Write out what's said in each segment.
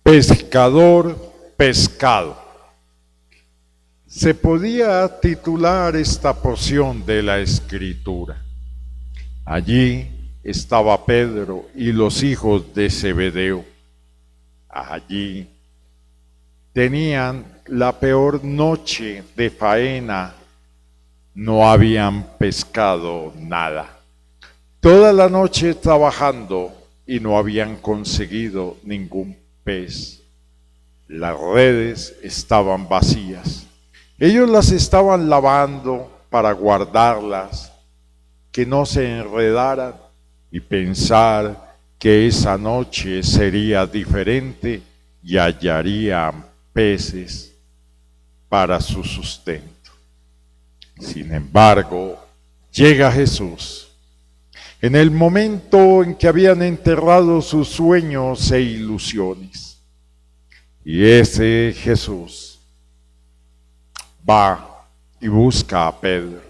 Pescador pescado. Se podía titular esta porción de la Escritura. Allí estaba Pedro y los hijos de Zebedeo. Allí tenían la peor noche de faena. No habían pescado nada. Toda la noche trabajando y no habían conseguido ningún pez. Las redes estaban vacías. Ellos las estaban lavando para guardarlas, que no se enredaran, y pensar que esa noche sería diferente y hallarían peces para su sustento. Sin embargo, llega Jesús. En el momento en que habían enterrado sus sueños e ilusiones. Y ese Jesús va y busca a Pedro.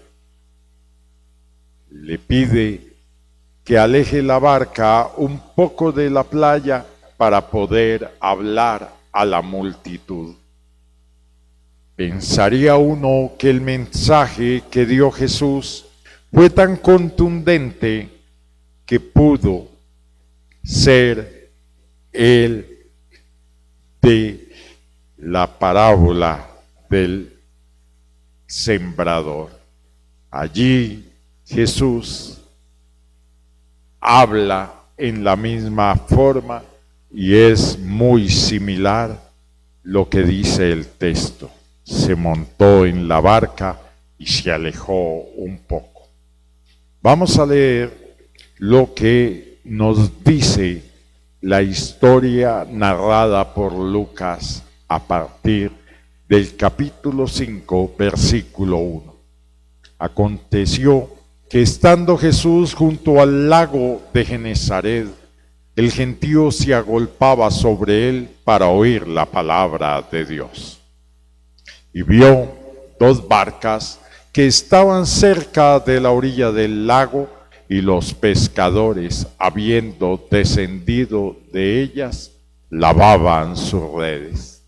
Le pide que aleje la barca un poco de la playa para poder hablar a la multitud. Pensaría uno que el mensaje que dio Jesús fue tan contundente que pudo ser el de la parábola del sembrador. Allí Jesús habla en la misma forma y es muy similar lo que dice el texto. Se montó en la barca y se alejó un poco. Vamos a leer lo que nos dice la historia narrada por Lucas a partir del capítulo 5, versículo 1. Aconteció que estando Jesús junto al lago de Genezaret, el gentío se agolpaba sobre él para oír la palabra de Dios. Y vio dos barcas que estaban cerca de la orilla del lago, y los pescadores, habiendo descendido de ellas, lavaban sus redes.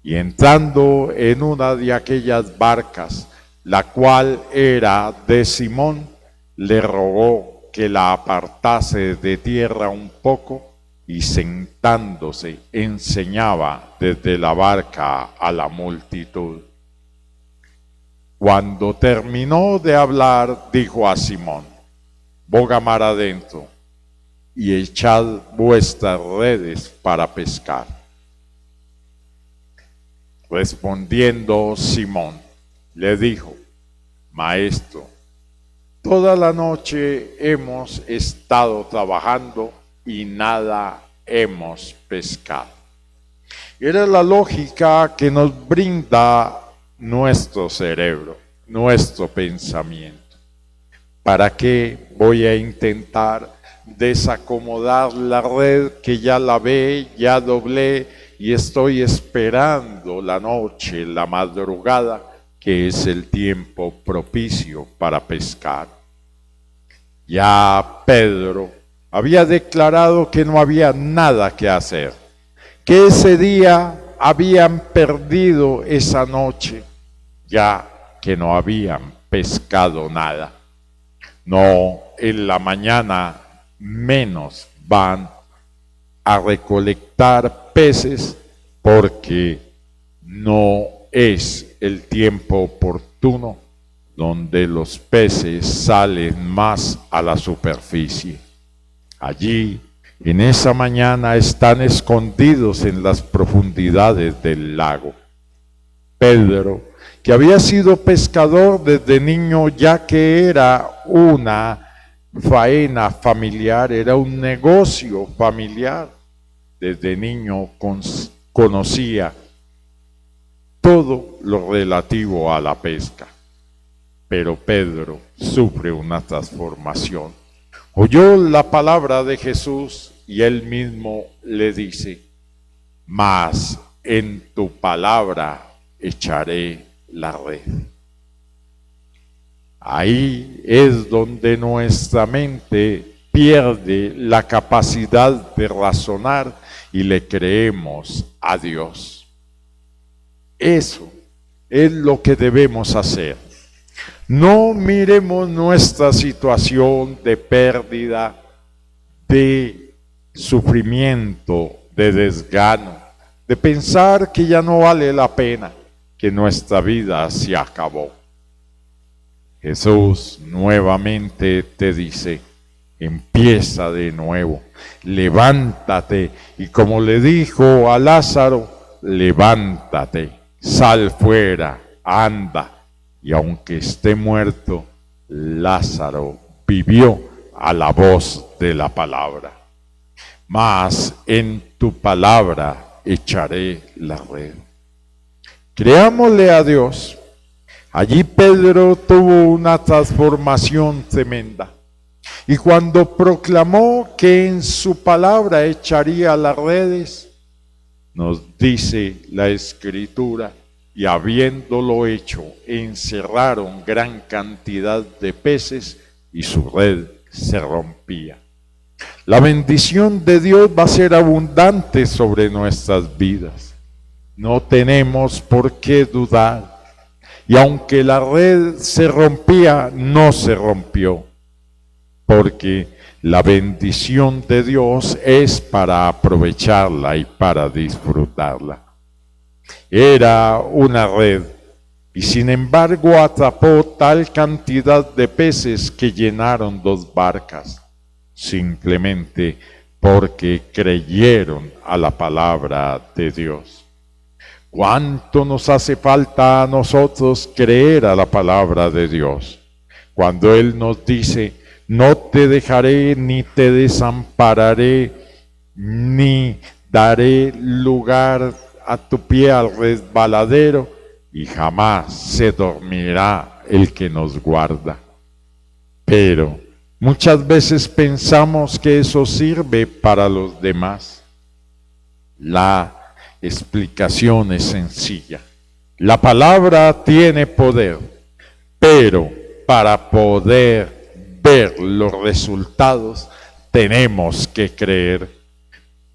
Y entrando en una de aquellas barcas, la cual era de Simón, le rogó que la apartase de tierra un poco, y sentándose enseñaba desde la barca a la multitud. Cuando terminó de hablar, dijo a Simón: boga mar adentro y echad vuestras redes para pescar. Respondiendo Simón, le dijo: Maestro, toda la noche hemos estado trabajando y nada hemos pescado. Era la lógica que nos brinda nuestro cerebro, nuestro pensamiento. ¿Para qué voy a intentar desacomodar la red que ya lavé, ya doblé y estoy esperando la noche, la madrugada, que es el tiempo propicio para pescar? Ya Pedro había declarado que no había nada que hacer, que ese día habían perdido esa noche, ya que no habían pescado nada. No, en la mañana menos van a recolectar peces, porque no es el tiempo oportuno donde los peces salen más a la superficie. Allí, en esa mañana, están escondidos en las profundidades del lago. Pedro, que había sido pescador desde niño, ya que era una faena familiar, era un negocio familiar, desde niño conocía todo lo relativo a la pesca. Pero Pedro sufre una transformación. Oyó la palabra de Jesús y él mismo le dice: mas en tu palabra echaré la red. Ahí es donde nuestra mente pierde la capacidad de razonar y le creemos a Dios. Eso es lo que debemos hacer. No miremos nuestra situación de pérdida, de sufrimiento, de desgano, de pensar que ya no vale la pena, que nuestra vida se acabó. Jesús nuevamente te dice, empieza de nuevo, levántate, y como le dijo a Lázaro, levántate, sal fuera, anda. Y aunque esté muerto, Lázaro vivió a la voz de la palabra. Mas en tu palabra echaré la red. Creámosle a Dios. Allí Pedro tuvo una transformación tremenda. Y cuando proclamó que en su palabra echaría las redes, nos dice la Escritura, y habiéndolo hecho, encerraron gran cantidad de peces y su red se rompía. La bendición de Dios va a ser abundante sobre nuestras vidas. No tenemos por qué dudar. Y aunque la red se rompía, no se rompió. Porque la bendición de Dios es para aprovecharla y para disfrutarla. Era una red y sin embargo atrapó tal cantidad de peces que llenaron 2 barcas, simplemente porque creyeron a la palabra de Dios. ¿Cuánto nos hace falta a nosotros creer a la palabra de Dios? Cuando Él nos dice, no te dejaré ni te desampararé, ni daré lugar a tu pie al resbaladero, y jamás se dormirá el que nos guarda. Pero muchas veces pensamos que eso sirve para los demás. La explicación es sencilla. La palabra tiene poder, pero para poder ver los resultados tenemos que creer.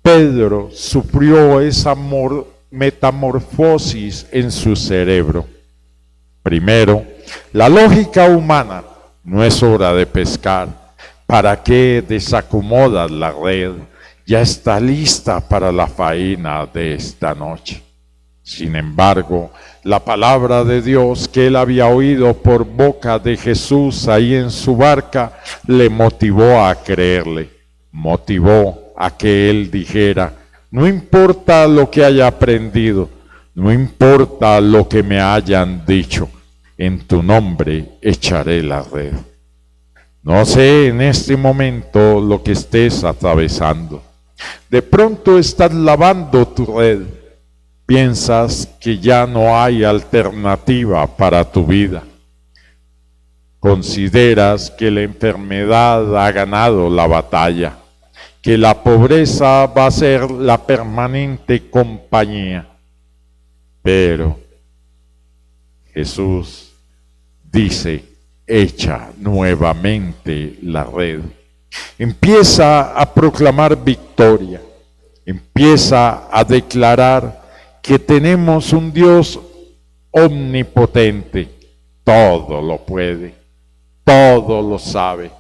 Pedro sufrió esa metamorfosis en su cerebro. Primero, la lógica humana: no es hora de pescar. ¿Para qué desacomodas la red? Ya está lista para la faena de esta noche. Sin embargo, la palabra de Dios que él había oído por boca de Jesús ahí en su barca le motivó a creerle, motivó a que él dijera: no importa lo que haya aprendido, no importa lo que me hayan dicho, en tu nombre echaré la red. No sé en este momento lo que estés atravesando. De pronto estás lavando tu red. Piensas que ya no hay alternativa para tu vida. Consideras que la enfermedad ha ganado la batalla, que la pobreza va a ser la permanente compañía. Pero Jesús dice: echa nuevamente la red. Empieza a proclamar victoria. Empieza a declarar que tenemos un Dios omnipotente. Todo lo puede, todo lo sabe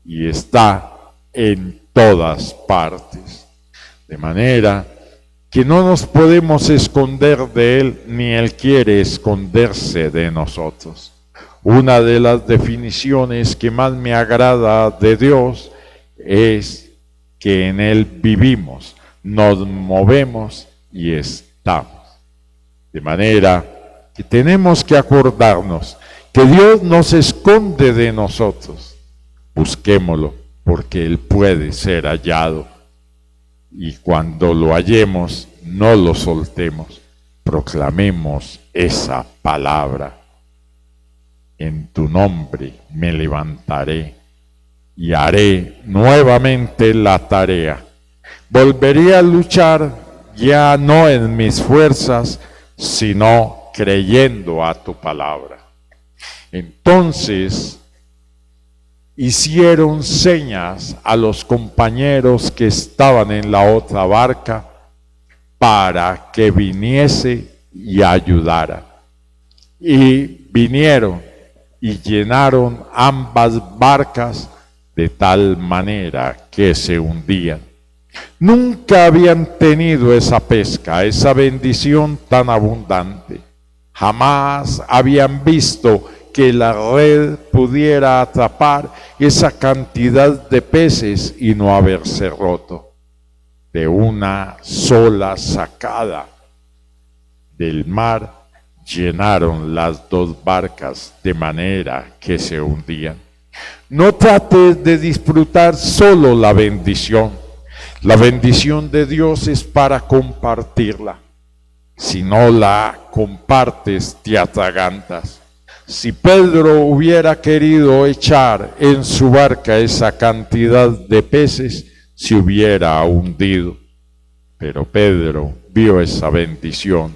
y está en todas partes. De manera que no nos podemos esconder de Él, ni Él quiere esconderse de nosotros. Una de las definiciones que más me agrada de Dios es que en Él vivimos, nos movemos y estamos. De manera que tenemos que acordarnos que Dios no se esconde de nosotros. Busquémoslo, porque Él puede ser hallado. Y cuando lo hallemos, no lo soltemos. Proclamemos esa palabra. En tu nombre me levantaré y haré nuevamente la tarea. Volveré a luchar ya no en mis fuerzas, sino creyendo a tu palabra. Entonces, hicieron señas a los compañeros que estaban en la otra barca para que viniese y ayudara. Y vinieron y llenaron ambas barcas de tal manera que se hundían. Nunca habían tenido esa pesca, esa bendición tan abundante. Jamás habían visto que la red pudiera atrapar esa cantidad de peces y no haberse roto. De una sola sacada del mar llenaron las dos barcas de manera que se hundían. No trates de disfrutar solo la bendición. La bendición de Dios es para compartirla. Si no la compartes, te atragantas. Si Pedro hubiera querido echar en su barca esa cantidad de peces, se hubiera hundido. Pero Pedro vio esa bendición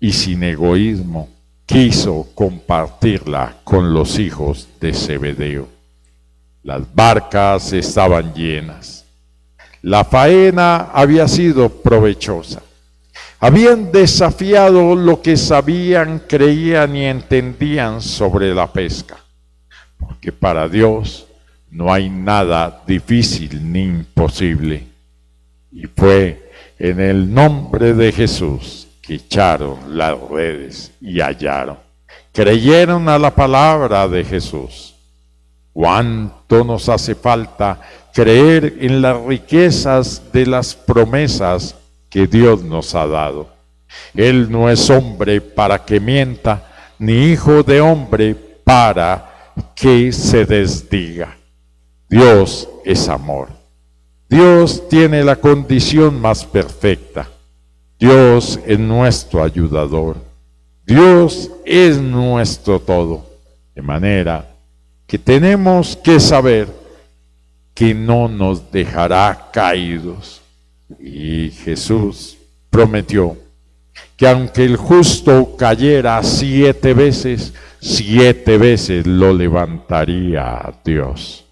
y sin egoísmo quiso compartirla con los hijos de Zebedeo. Las barcas estaban llenas. La faena había sido provechosa. Habían desafiado lo que sabían, creían y entendían sobre la pesca. Porque para Dios no hay nada difícil ni imposible. Y fue en el nombre de Jesús que echaron las redes y hallaron. Creyeron a la palabra de Jesús. ¿Cuánto nos hace falta creer en las riquezas de las promesas que Dios nos ha dado? Él no es hombre para que mienta, ni hijo de hombre para que se desdiga. Dios es amor. Dios tiene la condición más perfecta. Dios es nuestro ayudador. Dios es nuestro todo. De manera que tenemos que saber que no nos dejará caídos. Y Jesús prometió que aunque el justo cayera 7 veces, 7 veces lo levantaría Dios.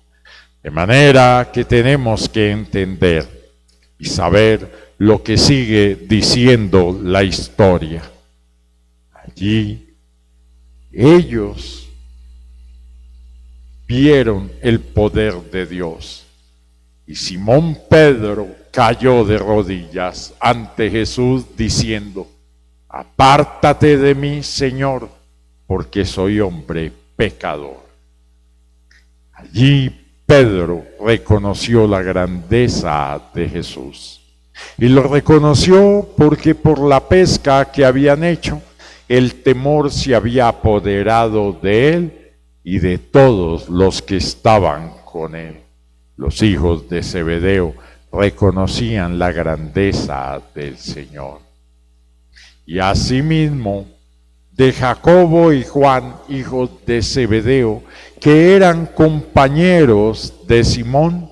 De manera que tenemos que entender y saber lo que sigue diciendo la historia. Allí ellos vieron el poder de Dios y Simón Pedro cayó de rodillas ante Jesús diciendo: apártate de mí, Señor, porque soy hombre pecador. Allí Pedro reconoció la grandeza de Jesús y lo reconoció porque por la pesca que habían hecho, el temor se había apoderado de él y de todos los que estaban con él. Los hijos de Zebedeo reconocían la grandeza del Señor. Y asimismo de Jacobo y Juan, hijos de Zebedeo, que eran compañeros de Simón.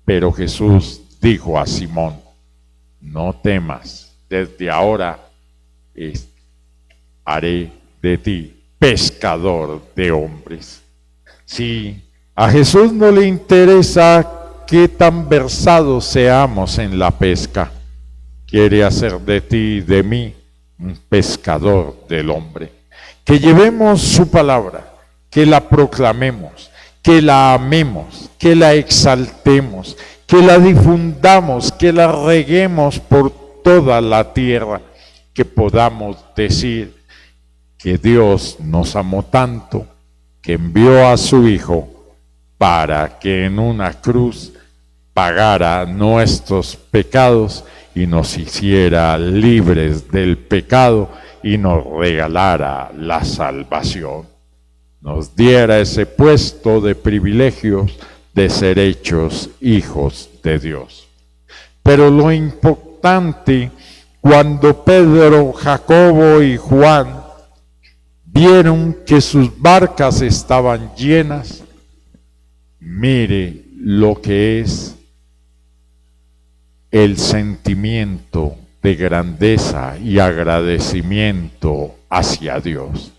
Pero Jesús dijo a Simón: no temas, desde ahora haré de ti pescador de hombres. Sí, a Jesús no le interesa qué tan versados seamos en la pesca. Quiere hacer de ti y de mí un pescador del hombre. Que llevemos su palabra, que la proclamemos, que la amemos, que la exaltemos, que la difundamos, que la reguemos por toda la tierra, que podamos decir que Dios nos amó tanto que envió a su Hijo para que en una cruz pagara nuestros pecados y nos hiciera libres del pecado y nos regalara la salvación. Nos diera ese puesto de privilegios de ser hechos hijos de Dios. Pero lo importante, cuando Pedro, Jacobo y Juan vieron que sus barcas estaban llenas, mire lo que es el sentimiento de grandeza y agradecimiento hacia Dios.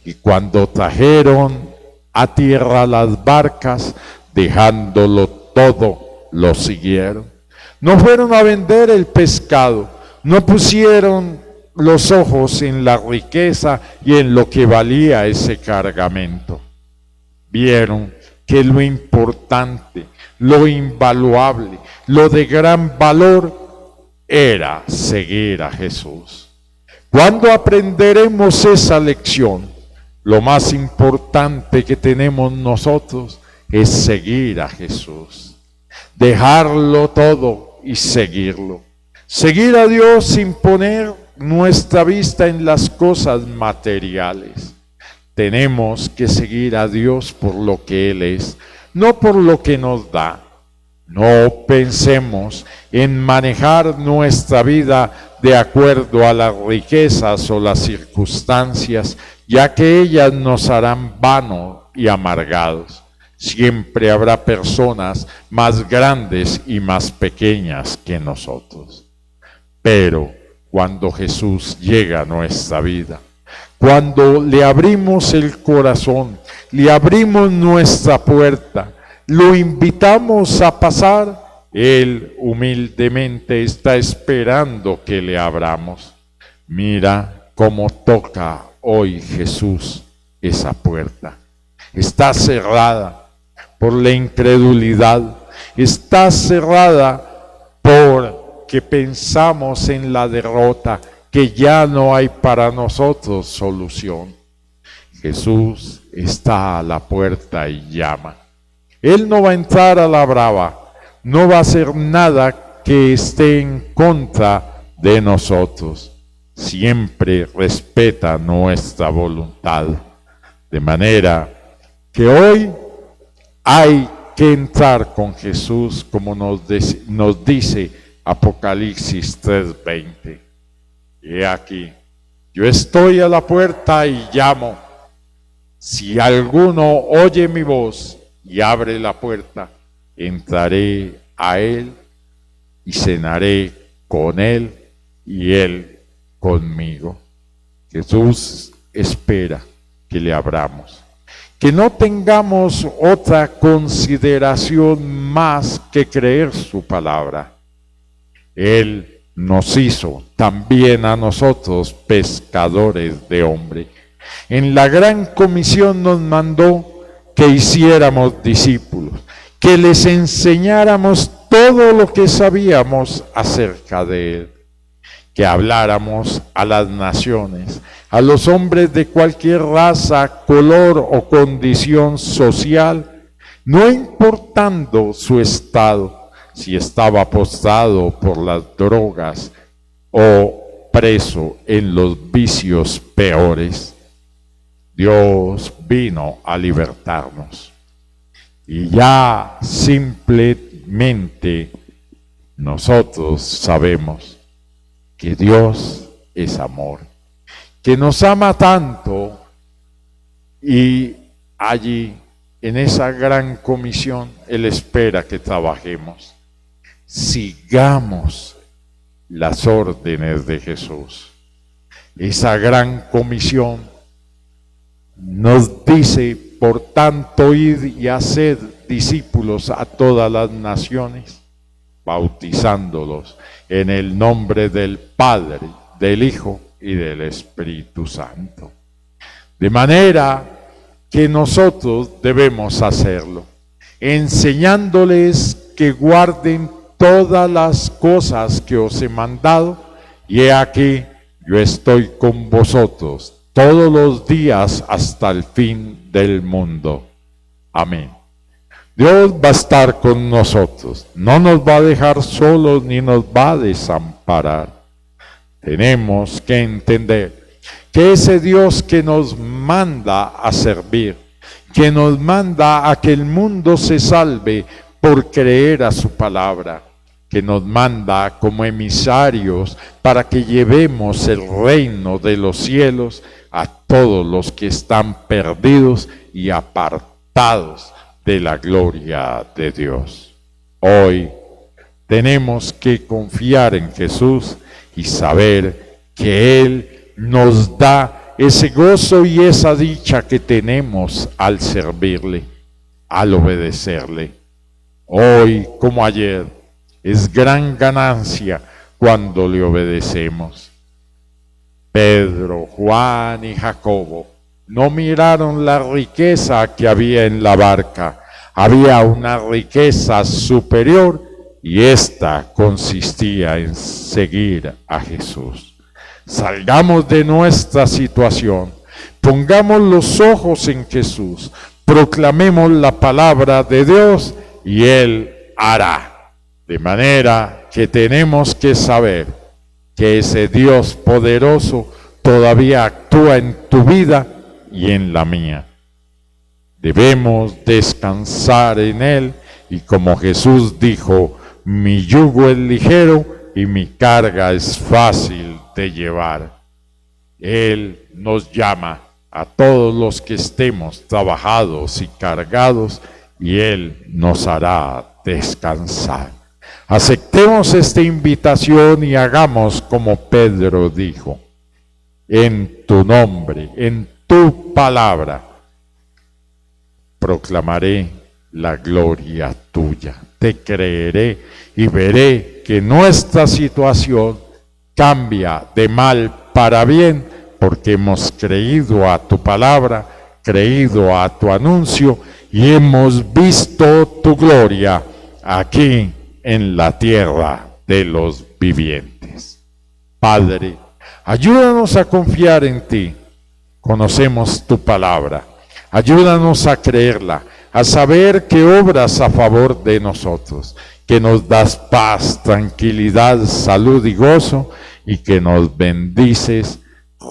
Y cuando trajeron a tierra las barcas, dejándolo todo, lo siguieron. No fueron a vender el pescado, no pusieron los ojos en la riqueza y en lo que valía ese cargamento. Vieron que lo importante, lo invaluable, lo de gran valor era seguir a Jesús. ¿Cuándo aprenderemos esa lección? Lo más importante que tenemos nosotros es seguir a Jesús, dejarlo todo y seguirlo. Seguir a Dios sin poner nuestra vista en las cosas materiales. Tenemos que seguir a Dios por lo que Él es, no por lo que nos da. No pensemos en manejar nuestra vida de acuerdo a las riquezas o las circunstancias, ya que ellas nos harán vanos y amargados. Siempre habrá personas más grandes y más pequeñas que nosotros. Pero cuando Jesús llega a nuestra vida, cuando le abrimos el corazón, le abrimos nuestra puerta, lo invitamos a pasar, Él humildemente está esperando que le abramos. Mira cómo toca hoy Jesús esa puerta. Está cerrada por la incredulidad, está cerrada porque pensamos en la derrota, que ya no hay para nosotros solución. Jesús está a la puerta y llama. Él no va a entrar a la brava, no va a hacer nada que esté en contra de nosotros. Siempre respeta nuestra voluntad. De manera que hoy hay que entrar con Jesús, como nos dice Apocalipsis 3:20. He aquí, yo estoy a la puerta y llamo. Si alguno oye mi voz y abre la puerta, entraré a él y cenaré con él y él conmigo. Jesús espera que le abramos, que no tengamos otra consideración más que creer su palabra. Él nos hizo también a nosotros pescadores de hombres. En la gran comisión nos mandó que hiciéramos discípulos, que les enseñáramos todo lo que sabíamos acerca de Él, que habláramos a las naciones, a los hombres de cualquier raza, color o condición social, no importando su estado, si estaba postrado por las drogas o preso en los vicios peores. Dios vino a libertarnos. Y ya simplemente nosotros sabemos que Dios es amor, que nos ama tanto, y allí en esa gran comisión Él espera que trabajemos. Sigamos las órdenes de Jesús. Esa gran comisión nos dice, por tanto, id y haced discípulos a todas las naciones, bautizándolos en el nombre del Padre, del Hijo y del Espíritu Santo. De manera que nosotros debemos hacerlo, enseñándoles que guarden todas las cosas que os he mandado, y he aquí, yo estoy con vosotros todos los días hasta el fin del mundo. Amén. Dios va a estar con nosotros, no nos va a dejar solos ni nos va a desamparar. Tenemos que entender que ese Dios que nos manda a servir, que nos manda a que el mundo se salve por creer a su palabra, que nos manda como emisarios para que llevemos el reino de los cielos a todos los que están perdidos y apartados de la gloria de Dios. Hoy tenemos que confiar en Jesús y saber que Él nos da ese gozo y esa dicha que tenemos al servirle, al obedecerle. Hoy como ayer, es gran ganancia cuando le obedecemos. Pedro, Juan y Jacobo no miraron la riqueza que había en la barca. Había una riqueza superior y esta consistía en seguir a Jesús. Salgamos de nuestra situación, pongamos los ojos en Jesús, proclamemos la palabra de Dios y Él hará. De manera que tenemos que saber que ese Dios poderoso todavía actúa en tu vida y en la mía. Debemos descansar en Él y como Jesús dijo, mi yugo es ligero y mi carga es fácil de llevar. Él nos llama a todos los que estemos trabajados y cargados y Él nos hará descansar. Aceptemos esta invitación y hagamos como Pedro dijo, en tu nombre, en tu palabra, proclamaré la gloria tuya. Te creeré y veré que nuestra situación cambia de mal para bien porque hemos creído a tu palabra, creído a tu anuncio y hemos visto tu gloria aquí en la tierra de los vivientes. Padre, ayúdanos a confiar en ti. Conocemos tu palabra. Ayúdanos a creerla, a saber que obras a favor de nosotros, que nos das paz, tranquilidad, salud y gozo, y que nos bendices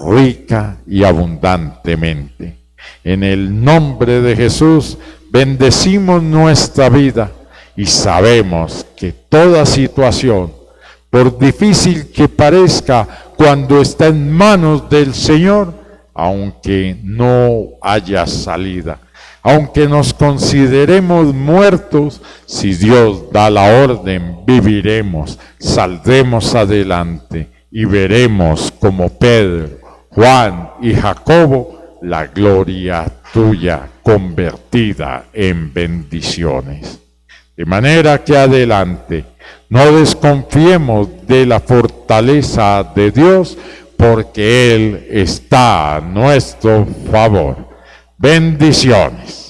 rica y abundantemente. En el nombre de Jesús, bendecimos nuestra vida y sabemos que toda situación, por difícil que parezca, cuando está en manos del Señor, aunque no haya salida, aunque nos consideremos muertos, si Dios da la orden, viviremos, saldremos adelante y veremos como Pedro, Juan y Jacobo la gloria tuya convertida en bendiciones. De manera que adelante, no desconfiemos de la fortaleza de Dios, porque Él está a nuestro favor. Bendiciones.